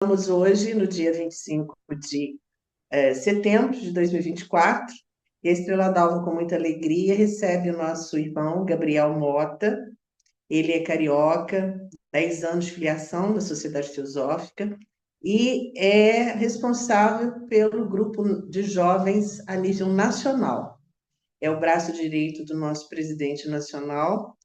Estamos hoje no dia 25 de setembro de 2024 e a Estrela d'Alva, com muita alegria, recebe o nosso irmão Gabriel Mota. Ele é carioca, 10 anos de filiação na Sociedade Teosófica e é responsável pelo grupo de jovens a nível nacional. É o braço direito do nosso presidente nacional,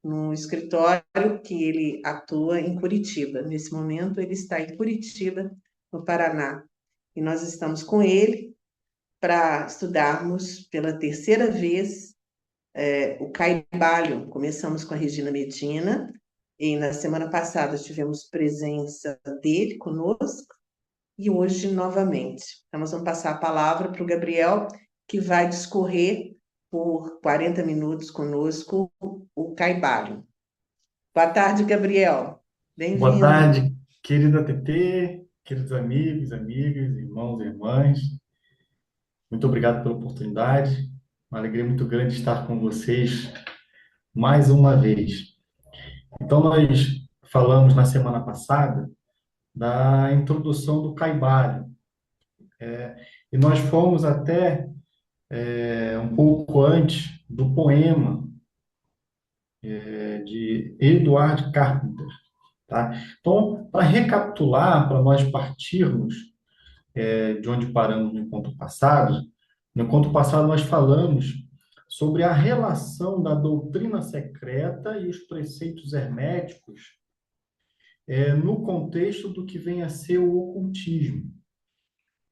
no escritório que ele atua em Curitiba. Nesse momento, ele está em Curitiba, no Paraná. E nós estamos com ele para estudarmos pela terceira vez o Caibalho. Começamos com a Regina Medina, e na semana passada tivemos presença dele conosco, e hoje novamente. Então, nós vamos passar a palavra para o Gabriel, que vai discorrer por 40 minutos conosco o Caibalho. Boa tarde, Gabriel. Boa Bem-vindo. tarde, querida TT, queridos amigos, amigas, irmãos e irmãs. Muito obrigado pela oportunidade. Uma alegria muito grande estar com vocês mais uma vez. Então, nós falamos na semana passada da introdução do Caibalho, e nós fomos até um pouco antes do poema de Edward Carpenter, tá? Então, para recapitular, para nós partirmos de onde paramos no encontro passado. No encontro passado, nós falamos sobre a relação da doutrina secreta e os preceitos herméticos no contexto do que vem a ser o ocultismo.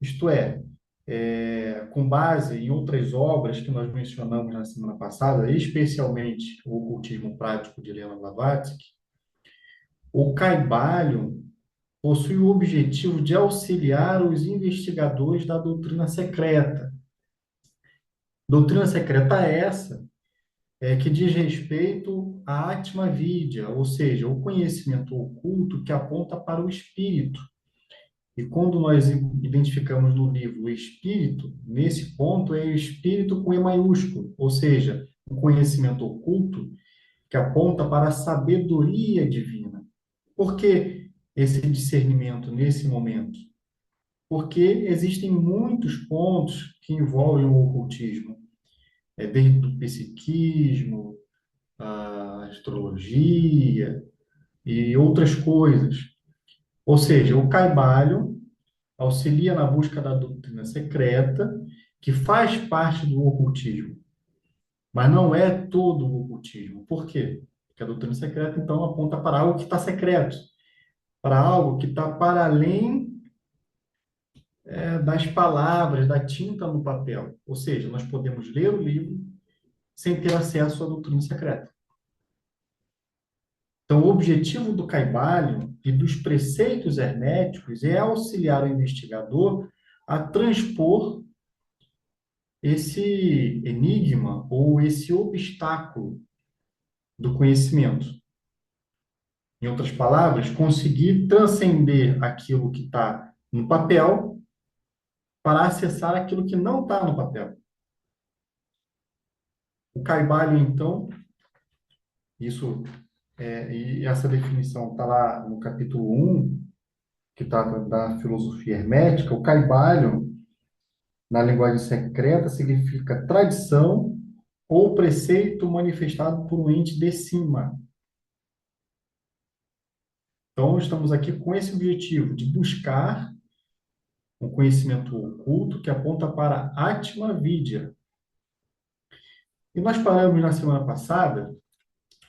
Isto é, com base em outras obras que nós mencionamos na semana passada, especialmente o Ocultismo Prático de Helena Blavatsky, o Caibalion possui o objetivo de auxiliar os investigadores da doutrina secreta. Doutrina secreta essa que diz respeito à Atma Vidya, ou seja, o conhecimento oculto que aponta para o espírito. E quando nós identificamos no livro o espírito, nesse ponto é o espírito com E maiúsculo, ou seja, o conhecimento oculto que aponta para a sabedoria divina. Por que esse discernimento nesse momento? Porque existem muitos pontos que envolvem o ocultismo, desde o psiquismo, a astrologia e outras coisas. Ou seja, o Caibalho auxilia na busca da doutrina secreta, que faz parte do ocultismo, mas não é todo o ocultismo. Por quê? Porque a doutrina secreta, então, aponta para algo que está secreto, para algo que está para além das palavras, da tinta no papel. Ou seja, nós podemos ler o livro sem ter acesso à doutrina secreta. Então, o objetivo do Caibalion e dos preceitos herméticos é auxiliar o investigador a transpor esse enigma ou esse obstáculo do conhecimento. Em outras palavras, conseguir transcender aquilo que está no papel para acessar aquilo que não está no papel. O Caibalion, então, isso e essa definição está lá no capítulo 1, que trata da filosofia hermética. O Caibalion, na linguagem secreta, significa tradição ou preceito manifestado por um ente de cima. Então, estamos aqui com esse objetivo de buscar um conhecimento oculto que aponta para Atma Vidya. E nós paramos na semana passada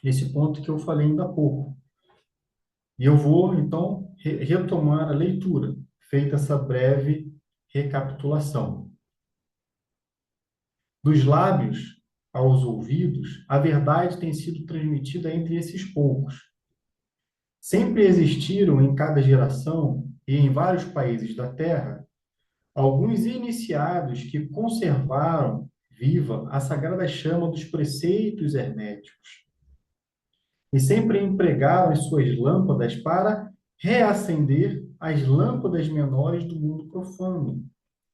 nesse ponto que eu falei ainda há pouco. E eu vou, então, retomar a leitura, feita essa breve recapitulação. Dos lábios aos ouvidos, a verdade tem sido transmitida entre esses poucos. Sempre existiram em cada geração e em vários países da Terra alguns iniciados que conservaram viva a sagrada chama dos preceitos herméticos e sempre empregaram as suas lâmpadas para reacender as lâmpadas menores do mundo profano,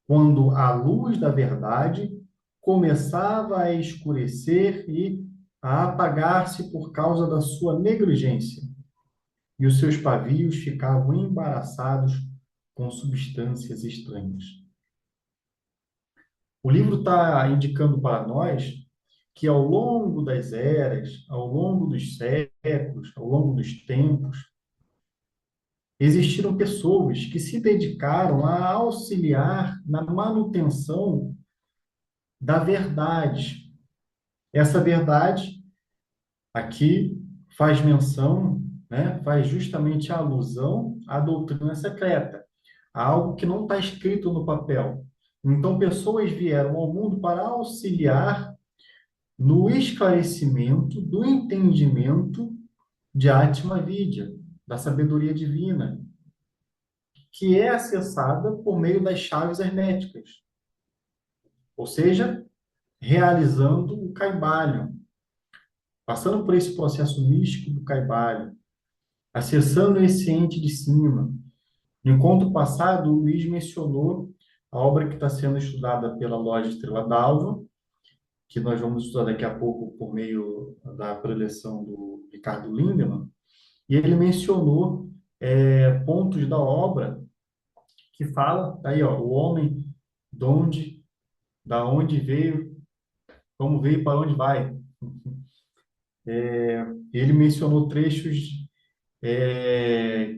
quando a luz da verdade começava a escurecer e a apagar-se por causa da sua negligência, e os seus pavios ficavam embaraçados com substâncias estranhas. O livro está indicando para nós que ao longo das eras, ao longo dos séculos, ao longo dos tempos, existiram pessoas que se dedicaram a auxiliar na manutenção da verdade. Essa verdade aqui faz menção, né, faz justamente alusão à doutrina secreta, a algo que não está escrito no papel. Então, pessoas vieram ao mundo para auxiliar no esclarecimento do entendimento de Atma Vidya, da sabedoria divina, que é acessada por meio das chaves herméticas, ou seja, realizando o Kaivalya, passando por esse processo místico do Kaivalya, acessando esse ente de cima. No encontro passado, o Luiz mencionou a obra que está sendo estudada pela Loja Estrela d'Alva, que nós vamos estudar daqui a pouco por meio da preleção do Ricardo Lindemann, e ele mencionou pontos da obra que fala, tá aí, ó, o homem, de onde, da onde veio, como veio, para onde vai. Ele mencionou trechos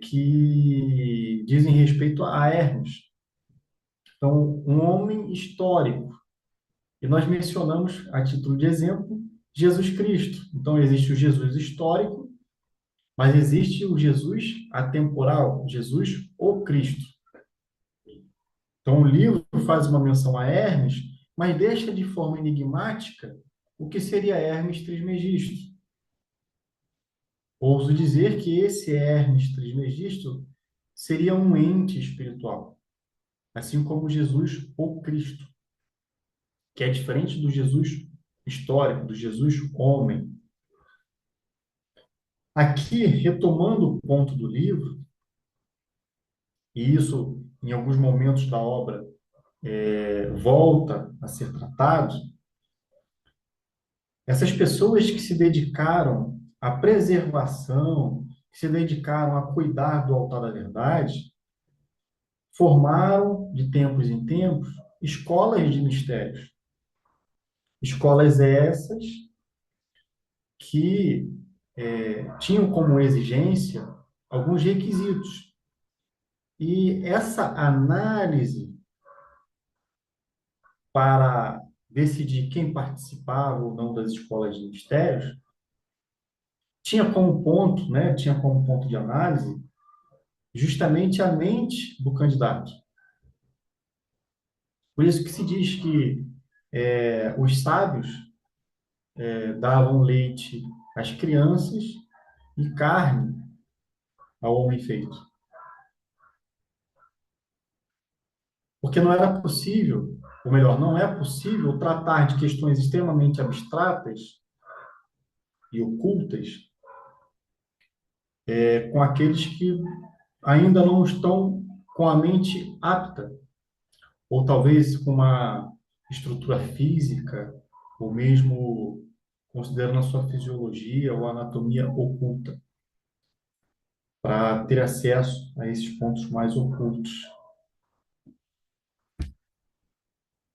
que dizem respeito a Hermes. Então, um homem histórico. E nós mencionamos, a título de exemplo, Jesus Cristo. Então, existe o Jesus histórico, mas existe o Jesus atemporal, Jesus o Cristo. Então, o livro faz uma menção a Hermes, mas deixa de forma enigmática o que seria Hermes Trismegisto. Ouso dizer que esse Hermes Trismegisto seria um ente espiritual, assim como Jesus ou Cristo, que é diferente do Jesus histórico, do Jesus homem. Aqui, retomando o ponto do livro, e isso em alguns momentos da obra volta a ser tratado, essas pessoas que se dedicaram à preservação, que se dedicaram a cuidar do altar da verdade, formaram, de tempos em tempos, escolas de mistérios. Escolas essas que tinham como exigência alguns requisitos. E essa análise para decidir quem participava ou não das escolas de mistérios tinha como ponto, né, tinha como ponto de análise justamente a mente do candidato. Por isso que se diz que os sábios davam leite às crianças e carne ao homem feito. Porque não era possível, ou melhor, não é possível tratar de questões extremamente abstratas e ocultas com aqueles que ainda não estão com a mente apta, ou talvez com uma estrutura física, ou mesmo considerando a sua fisiologia ou anatomia oculta, para ter acesso a esses pontos mais ocultos.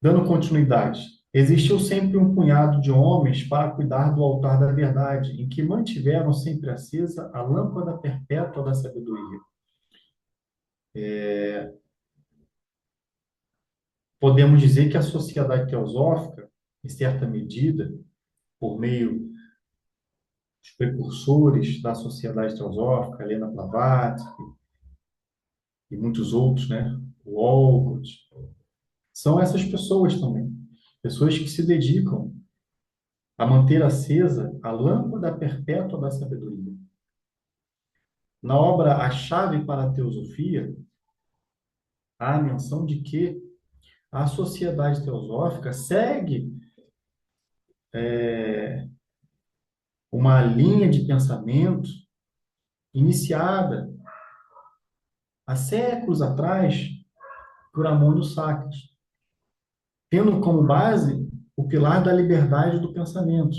Dando continuidade, existiu sempre um punhado de homens para cuidar do altar da verdade, em que mantiveram sempre acesa a lâmpada perpétua da sabedoria. Podemos dizer que a sociedade teosófica, em certa medida, por meio dos precursores da sociedade teosófica, Helena Blavatsky e muitos outros, né? O Olcott, são essas pessoas também. Pessoas que se dedicam a manter acesa a lâmpada perpétua da sabedoria. Na obra A Chave para a Teosofia, há a menção de que a sociedade teosófica segue uma linha de pensamento iniciada há séculos atrás por Ammônio Sacas, tendo como base o pilar da liberdade do pensamento.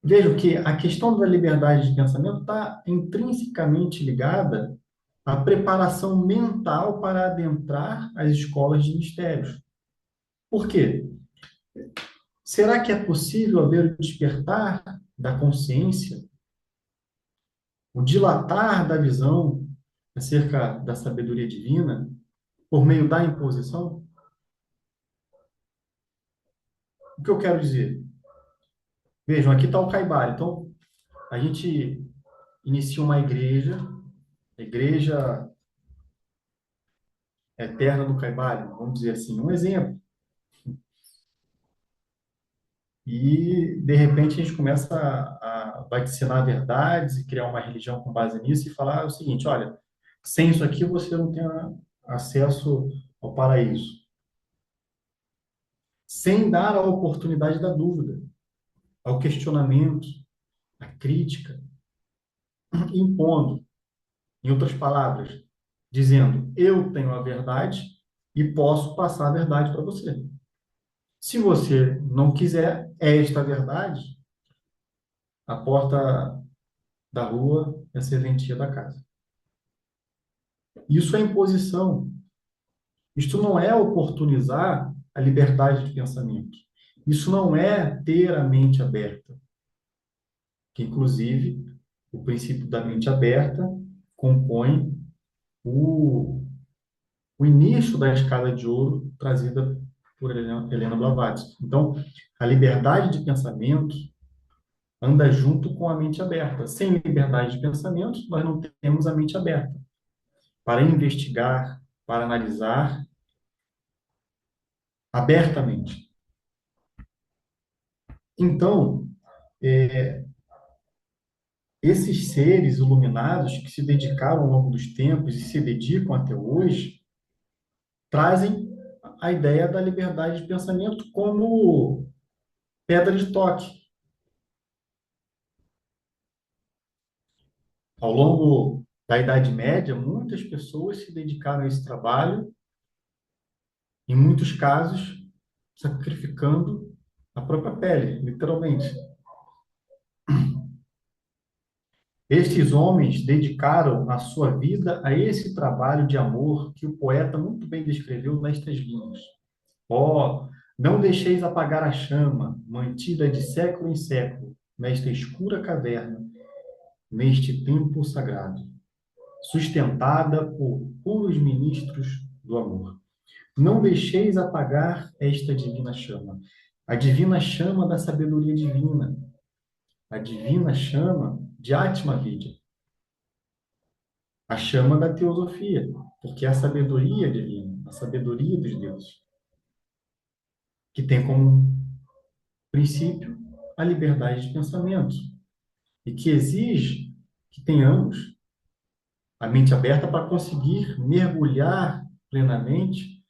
Vejo que a questão da liberdade de pensamento está intrinsecamente ligada a preparação mental para adentrar as escolas de mistérios. Por quê? Será que é possível haver o despertar da consciência, o dilatar da visão acerca da sabedoria divina por meio da imposição? O que eu quero dizer? Vejam, aqui está o Caibara. Então, a gente inicia uma igreja, a igreja eterna do Caibara, vamos dizer assim, um exemplo. E, de repente, a gente começa a vaticinar verdades e criar uma religião com base nisso e falar o seguinte: olha, sem isso aqui você não tem acesso ao paraíso. Sem dar a oportunidade da dúvida, ao questionamento, à crítica, impondo, em outras palavras, dizendo: eu tenho a verdade e posso passar a verdade para você. Se você não quiser esta verdade, a porta da rua é a serventia da casa. Isso é imposição. Isto não é oportunizar a liberdade de pensamento. Isso não é ter a mente aberta. Que, inclusive, o princípio da mente aberta compõe o, o início da escada de ouro trazida por Helena Blavatsky. Então, a liberdade de pensamento anda junto com a mente aberta. Sem liberdade de pensamento, nós não temos a mente aberta para investigar, para analisar abertamente. Então, esses seres iluminados que se dedicaram ao longo dos tempos e se dedicam até hoje, trazem a ideia da liberdade de pensamento como pedra de toque. Ao longo da Idade Média, muitas pessoas se dedicaram a esse trabalho, em muitos casos, sacrificando a própria pele, literalmente. Estes homens dedicaram a sua vida a esse trabalho de amor que o poeta muito bem descreveu nestas linhas. Ó, não deixeis apagar a chama, mantida de século em século, nesta escura caverna, neste templo sagrado, sustentada por puros ministros do amor. Não deixeis apagar esta divina chama, a divina chama da sabedoria divina, a divina chama de Atma Vidya, a chama da teosofia, porque é a sabedoria divina, a sabedoria dos deuses, que tem como princípio a liberdade de pensamento e que exige que tenhamos a mente aberta para conseguir mergulhar plenamente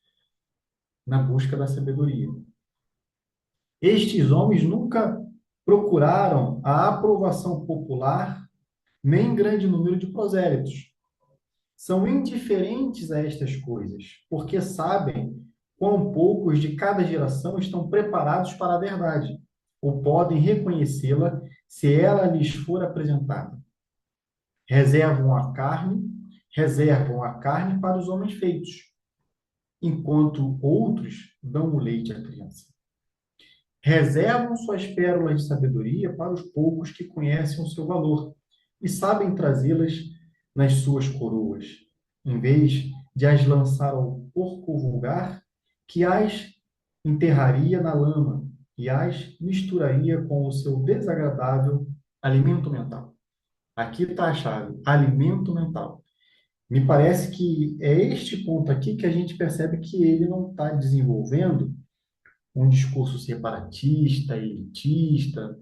na busca da sabedoria. Estes homens nunca procuraram a aprovação popular nem grande número de prosélitos. São indiferentes a estas coisas, porque sabem quão poucos de cada geração estão preparados para a verdade, ou podem reconhecê-la se ela lhes for apresentada. Reservam a carne para os homens feitos, enquanto outros dão o leite à criança. Reservam suas pérolas de sabedoria para os poucos que conhecem o seu valor e sabem trazê-las nas suas coroas, em vez de as lançar ao porco vulgar, que as enterraria na lama e as misturaria com o seu desagradável alimento mental. Aqui está a chave, alimento mental. Me parece que é este ponto aqui que a gente percebe que ele não está desenvolvendo um discurso separatista, elitista.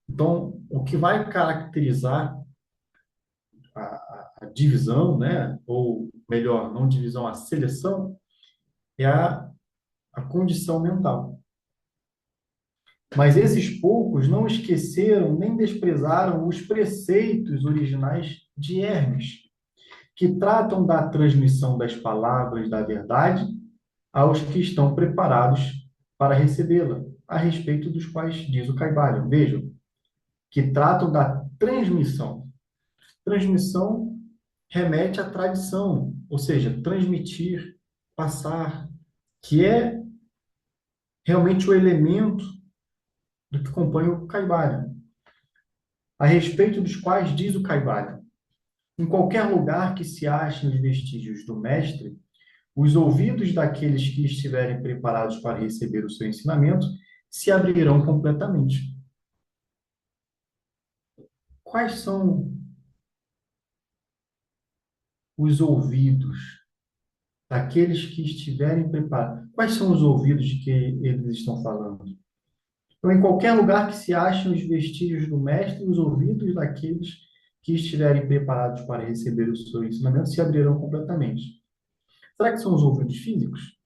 Então, o que vai caracterizar a divisão, né? Ou melhor, não divisão, a seleção, é a condição mental. Mas esses poucos não esqueceram nem desprezaram os preceitos originais de Hermes, que tratam da transmissão das palavras da verdade aos que estão preparados para recebê-la, a respeito dos quais diz o Caibalion. Vejam, que tratam da transmissão. Transmissão remete à tradição, ou seja, transmitir, passar, que é realmente o elemento do que compõe o Kaivalya. A respeito dos quais diz o Kaivalya: em qualquer lugar que se achem os vestígios do mestre, os ouvidos daqueles que estiverem preparados para receber o seu ensinamento se abrirão completamente. Quais são os ouvidos daqueles que estiverem preparados? Quais são os ouvidos de que eles estão falando? Então, em qualquer lugar que se achem os vestígios do mestre, os ouvidos daqueles que estiverem preparados para receber o seu ensinamento se abrirão completamente. Será que são os ouvidos físicos?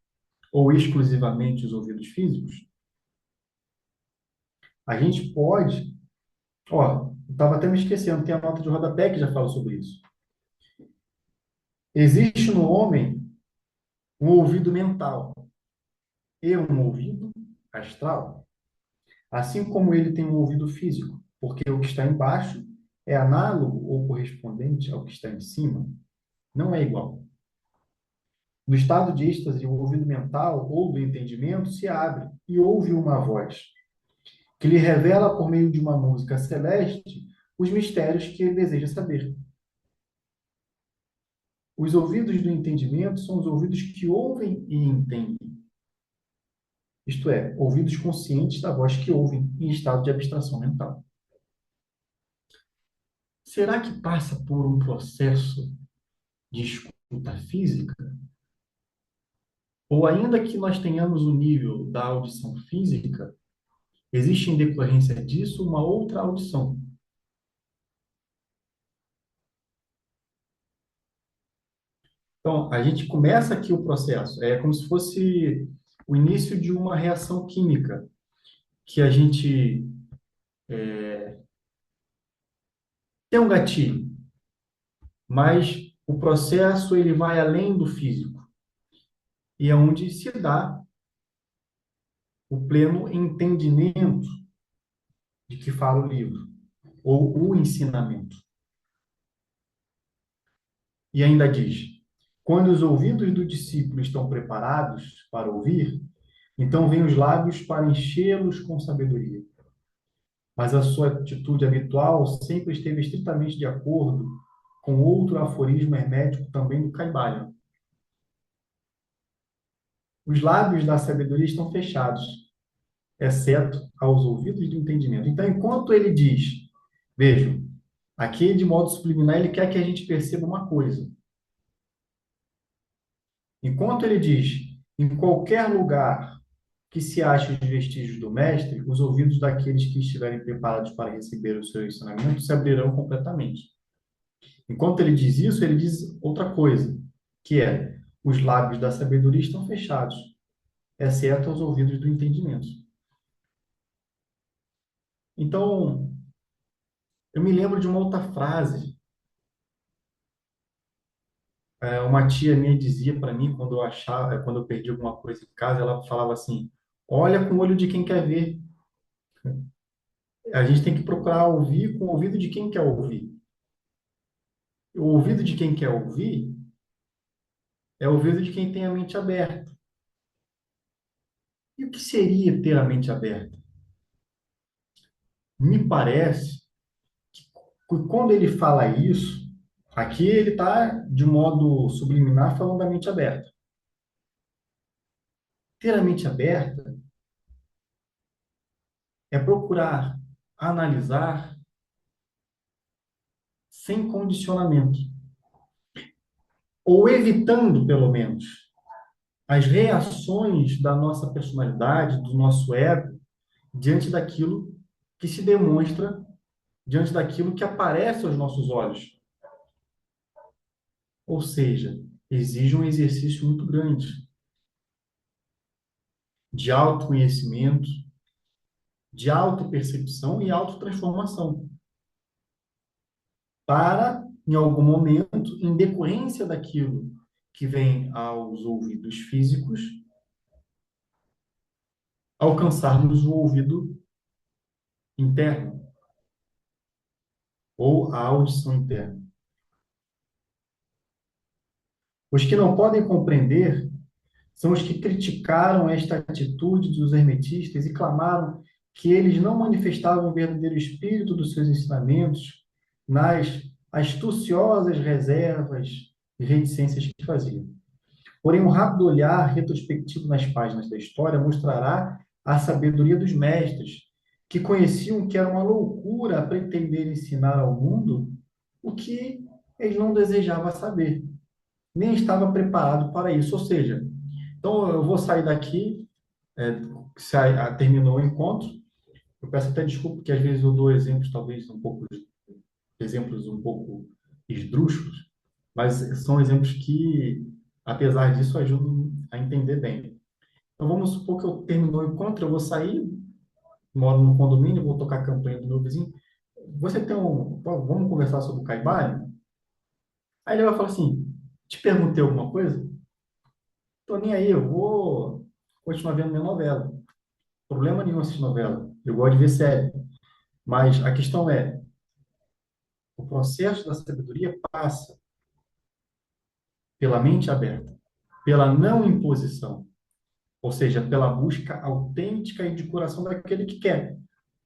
Ou exclusivamente os ouvidos físicos? A gente pode. Ó, eu estava até me esquecendo, tem a nota de rodapé que já fala sobre isso. Existe no homem um ouvido mental e um ouvido astral, assim como ele tem um ouvido físico, porque o que está embaixo é análogo ou correspondente ao que está em cima, não é igual. No estado de êxtase, o ouvido mental ou do entendimento se abre e ouve uma voz que lhe revela por meio de uma música celeste os mistérios que ele deseja saber. Os ouvidos do entendimento são os ouvidos que ouvem e entendem. Isto é, ouvidos conscientes da voz que ouvem em estado de abstração mental. Será que passa por um processo de escuta física? Ou ainda que nós tenhamos o nível da audição física, existe em decorrência disso uma outra audição. Então, a gente começa aqui o processo, é como se fosse o início de uma reação química, que a gente tem um gatilho, mas o processo ele vai além do físico, e é onde se dá o pleno entendimento de que fala o livro, ou o ensinamento. E ainda diz: quando os ouvidos do discípulo estão preparados para ouvir, então vêm os lábios para enchê-los com sabedoria. Mas a sua atitude habitual sempre esteve estritamente de acordo com outro aforismo hermético também do Kaivalya. Os lábios da sabedoria estão fechados, exceto aos ouvidos do entendimento. Então, enquanto ele diz, vejam, aqui de modo subliminar ele quer que a gente perceba uma coisa. Enquanto ele diz, em qualquer lugar que se ache os vestígios do mestre, os ouvidos daqueles que estiverem preparados para receber o seu ensinamento se abrirão completamente. Enquanto ele diz isso, ele diz outra coisa, que é, os lábios da sabedoria estão fechados, exceto aos ouvidos do entendimento. Então, eu me lembro de uma outra frase. Uma tia minha dizia para mim quando eu perdi alguma coisa em casa, ela falava assim: olha com o olho de quem quer ver. A gente tem que procurar ouvir com o ouvido de quem quer ouvir. O ouvido de quem quer ouvir é o ouvido de quem tem a mente aberta. E o que seria ter a mente aberta? Me parece que quando ele fala isso, aqui ele está, de modo subliminar, falando da mente aberta. Ter a mente aberta é procurar analisar sem condicionamento, ou evitando, pelo menos, as reações da nossa personalidade, do nosso ego, diante daquilo que se demonstra, diante daquilo que aparece aos nossos olhos. Ou seja, exige um exercício muito grande de autoconhecimento, de autopercepção e autotransformação, para, em algum momento, em decorrência daquilo que vem aos ouvidos físicos, alcançarmos o ouvido interno ou a audição interna. Os que não podem compreender são os que criticaram esta atitude dos hermetistas e clamaram que eles não manifestavam o verdadeiro espírito dos seus ensinamentos nas astuciosas reservas e reticências que faziam. Porém, um rápido olhar retrospectivo nas páginas da história mostrará a sabedoria dos mestres, que conheciam que era uma loucura pretender ensinar ao mundo o que eles não desejavam saber, nem estava preparado para isso. Ou seja, então eu vou sair daqui, é, terminou o encontro. Eu peço até desculpa, porque às vezes eu dou exemplos, talvez exemplos um pouco esdrúxulos, mas são exemplos que, apesar disso, ajudam a entender bem. Então vamos supor que eu terminou o encontro, eu vou sair, moro no condomínio, vou tocar a campanha do meu vizinho. Você tem um. Vamos conversar sobre o Caibalion? Aí ele vai falar assim: te perguntei alguma coisa? Tô nem aí, eu vou continuar vendo minha novela. Problema nenhum assistir novela. Eu gosto de ver série. Mas a questão é, o processo da sabedoria passa pela mente aberta, pela não imposição, ou seja, pela busca autêntica e de coração daquele que quer.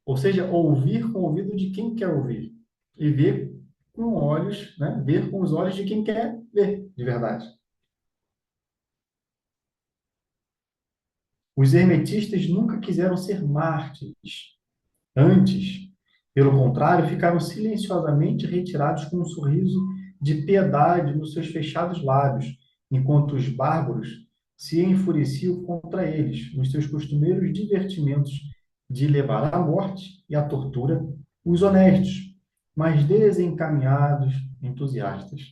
Ou seja, ouvir com o ouvido de quem quer ouvir e ver com olhos, né? Ver com os olhos de quem quer ver, de verdade. Os hermetistas nunca quiseram ser mártires. Antes, pelo contrário, ficaram silenciosamente retirados com um sorriso de piedade nos seus fechados lábios, enquanto os bárbaros se enfureciam contra eles, nos seus costumeiros divertimentos de levar à morte e à tortura os honestos, mas desencaminhados entusiastas,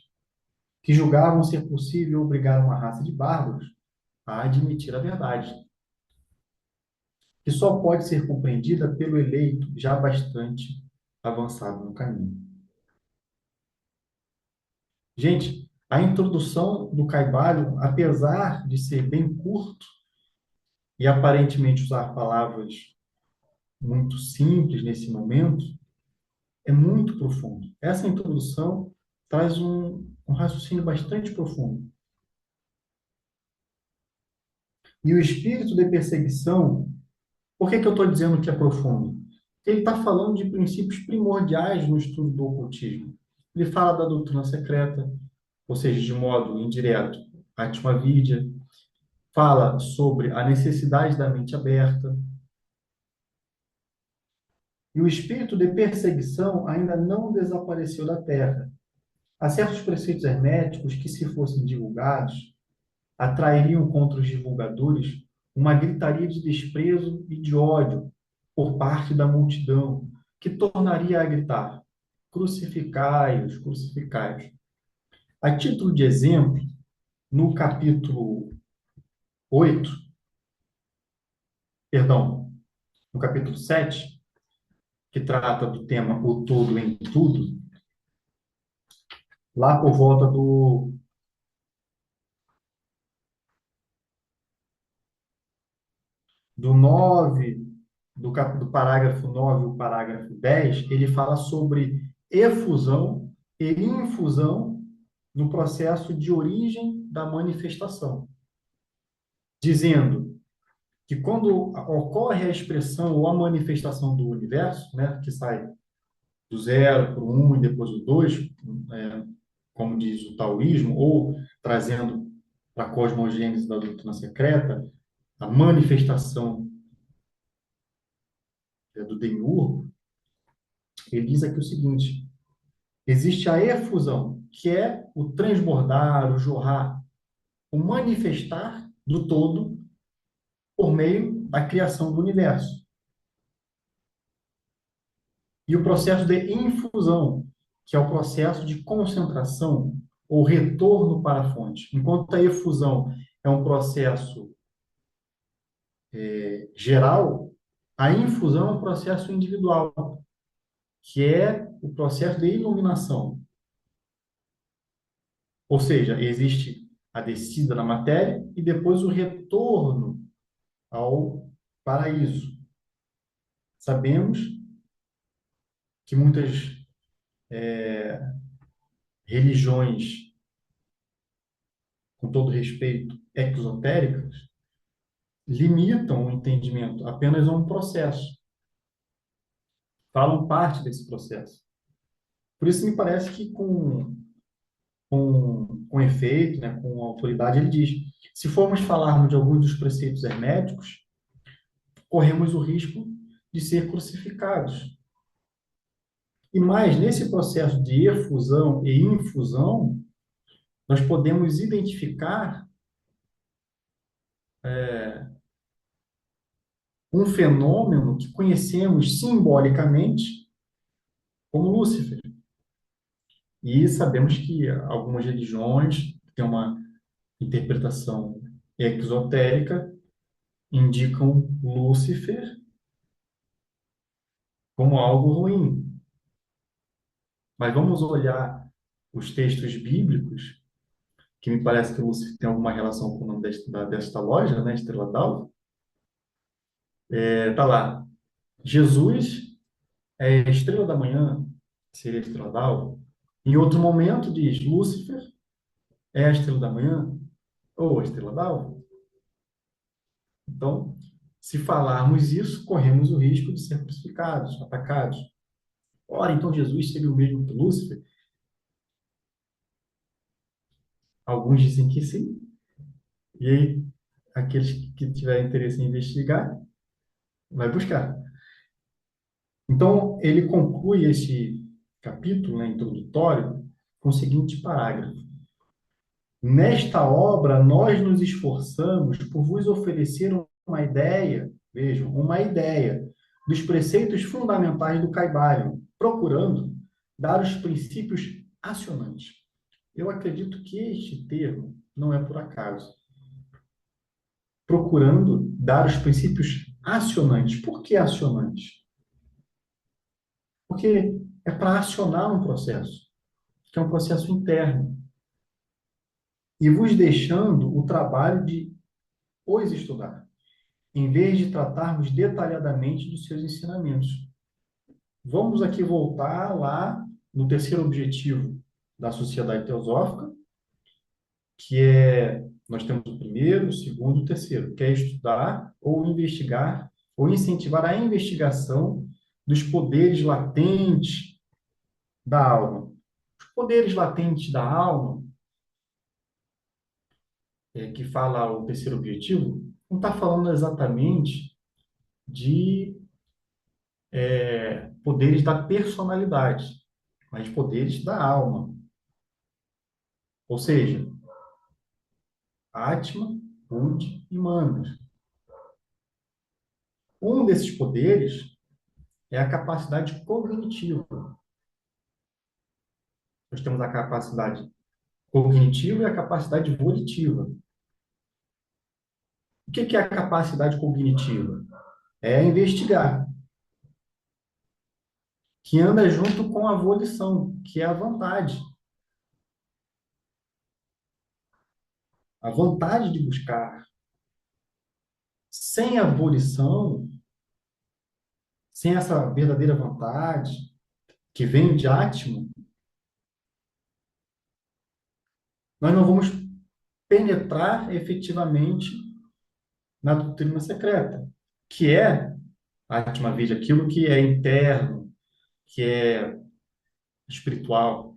que julgavam ser possível obrigar uma raça de bárbaros a admitir a verdade, que só pode ser compreendida pelo eleito já bastante avançado no caminho. Gente, a introdução do Caibalion, apesar de ser bem curto e aparentemente usar palavras muito simples nesse momento, é muito profundo. Essa introdução traz um raciocínio bastante profundo. E o espírito de perseguição, por que eu estou dizendo que é profundo? Ele está falando de princípios primordiais no estudo do ocultismo. Ele fala da doutrina secreta, ou seja, de modo indireto, a Atma Vidya, fala sobre a necessidade da mente aberta. E o espírito de perseguição ainda não desapareceu da Terra. Há certos preceitos herméticos que, se fossem divulgados, atrairiam contra os divulgadores uma gritaria de desprezo e de ódio por parte da multidão, que tornaria a gritar: crucificai-os, crucificai-os. A título de exemplo, no capítulo 8, perdão, no capítulo 7, que trata do tema o todo em tudo, lá por volta do 9, do parágrafo 9 ao parágrafo 10, ele fala sobre efusão e infusão no processo de origem da manifestação, dizendo que quando ocorre a expressão ou a manifestação do universo, né, que sai do zero para o um e depois o dois, como diz o taoísmo, ou trazendo para a cosmogênese da doutrina secreta, a manifestação do demiurgo, ele diz aqui o seguinte: existe a efusão, que é o transbordar, o jorrar, o manifestar do todo por meio da criação do universo. E o processo de infusão, que é o processo de concentração ou retorno para a fonte. Enquanto a efusão é um processo geral, a infusão é um processo individual, que é o processo de iluminação. Ou seja, existe a descida da matéria e depois o retorno ao paraíso. Sabemos que muitas religiões com todo respeito, exotéricas, limitam o entendimento apenas a um processo, falam parte desse processo. Por isso me parece que com efeito, né, com autoridade, ele diz: se formos falarmos de alguns dos preceitos herméticos, corremos o risco de ser crucificados. E mais, nesse processo de efusão e infusão, nós podemos identificar um fenômeno que conhecemos simbolicamente como Lúcifer. E sabemos que algumas religiões têm uma interpretação exotérica, indicam Lúcifer como algo ruim. Mas vamos olhar os textos bíblicos, que me parece que Lúcifer tem alguma relação com o nome desta loja, né, Estrela d'Alva. Tá lá. Jesus é a estrela da manhã, seria a estrela d'alva. Em outro momento diz, Lúcifer é a estrela da manhã ou a estrela d'alva. Então, se falarmos isso, corremos o risco de ser crucificados, atacados. Ora, então Jesus seria o mesmo que Lúcifer? Alguns dizem que sim. E aí, aqueles que tiverem interesse em investigar, vai buscar. Então, ele conclui esse capítulo, né, introdutório, com o seguinte parágrafo: nesta obra, nós nos esforçamos por vos oferecer uma ideia, vejam, uma ideia dos preceitos fundamentais do Caibalion, procurando dar os princípios acionantes. Eu acredito que este termo não é por acaso. Procurando dar os princípios acionantes. Por que acionantes? Porque é para acionar um processo, que é um processo interno, e vos deixando o trabalho de os estudar, em vez de tratarmos detalhadamente dos seus ensinamentos. Vamos aqui voltar lá no terceiro objetivo da Sociedade Teosófica, que é, nós temos o primeiro, o segundo e o terceiro, que é estudar ou investigar, ou incentivar a investigação dos poderes latentes da alma. Os poderes latentes da alma, que fala o terceiro objetivo, não está falando exatamente de poderes da personalidade, mas poderes da alma. Ou seja, Atma, Budi e Manas. Um desses poderes é a capacidade cognitiva. Nós temos a capacidade cognitiva e a capacidade volitiva. O que é a capacidade cognitiva? É investigar, que anda junto com a volição, que é a vontade. A vontade de buscar. Sem a volição, sem essa verdadeira vontade, que vem de Atma, nós não vamos penetrar efetivamente na doutrina secreta, que é Atma Vidya, aquilo que é interno, que é espiritual.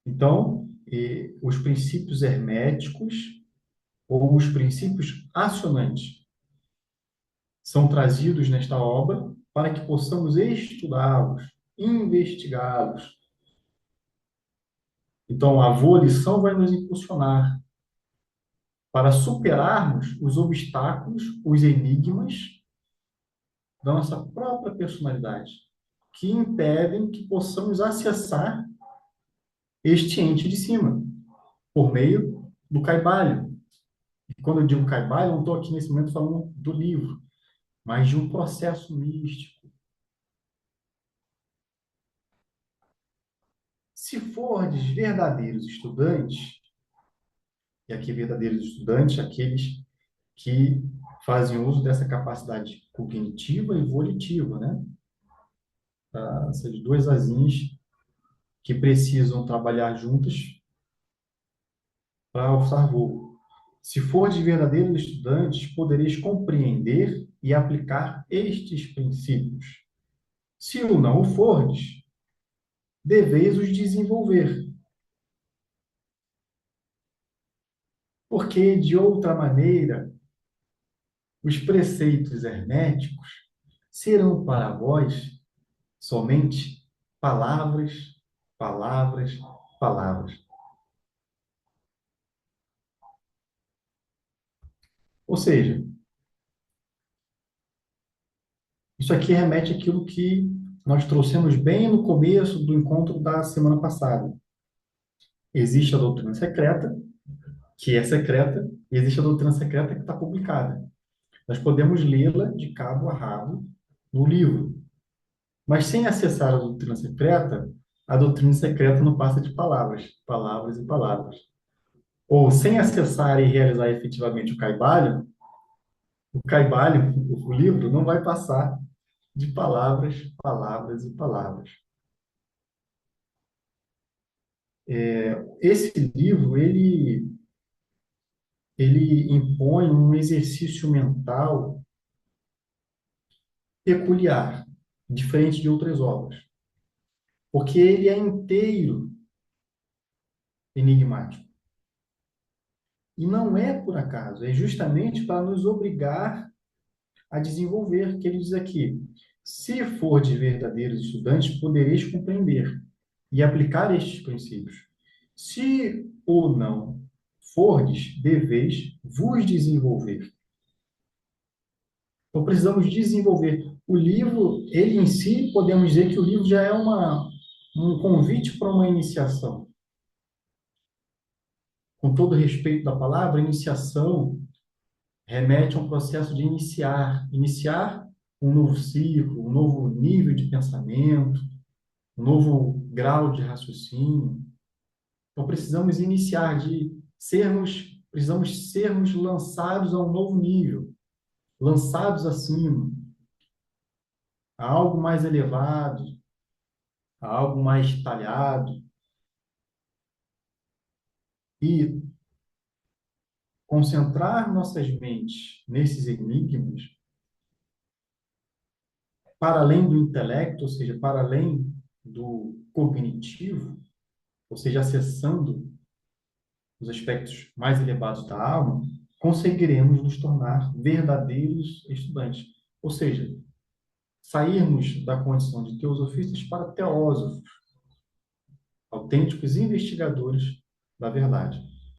Então, os princípios herméticos ou os princípios acionantes são trazidos nesta obra para que possamos estudá-los, investigá-los. Então, a volição vai nos impulsionar para superarmos os obstáculos, os enigmas da nossa própria personalidade, que impedem que possamos acessar este ente de cima, por meio do Kaivalya. E quando eu digo Kaivalya, eu não estou aqui nesse momento falando do livro, mas de um processo místico. Se fordes verdadeiros estudantes, e aqui verdadeiros estudantes, aqueles que fazem uso dessa capacidade cognitiva e volitiva, né? Essas duas asinhas que precisam trabalhar juntas para alçar voo. Se fordes verdadeiros estudantes, podereis compreender e aplicar estes princípios. Se o não o fordes, deveis os desenvolver, porque, de outra maneira, os preceitos herméticos serão para vós somente palavras, palavras, palavras. Ou seja, isso aqui remete àquilo que nós trouxemos bem no começo do encontro da semana passada. Existe a doutrina secreta, que é secreta, e existe a doutrina secreta que está publicada. Nós podemos lê-la de cabo a rabo no livro, mas sem acessar a doutrina secreta não passa de palavras, palavras e palavras. Ou sem acessar e realizar efetivamente o caibalho, o livro, não vai passar de palavras, palavras e palavras. Esse livro, ele impõe um exercício mental peculiar, diferente de outras obras, porque ele é inteiro enigmático. E não é por acaso, é justamente para nos obrigar a desenvolver, que ele diz aqui: se for de verdadeiros estudantes, podereis compreender e aplicar estes princípios. Se ou não fordes, deveis vos desenvolver. Então, precisamos desenvolver. O livro, ele em si, podemos dizer que o livro já é um convite para uma iniciação. Com todo respeito da palavra, iniciação remete a um processo de iniciar um novo ciclo, um novo nível de pensamento, um novo grau de raciocínio. Então, precisamos sermos lançados a um novo nível, lançados acima, a algo mais elevado, a algo mais talhado. E concentrar nossas mentes nesses enigmas, para além do intelecto, ou seja, para além do cognitivo, ou seja, acessando os aspectos mais elevados da alma, conseguiremos nos tornar verdadeiros estudantes. Ou seja, sairmos da condição de teosofistas para teósofos, autênticos investigadores da verdade.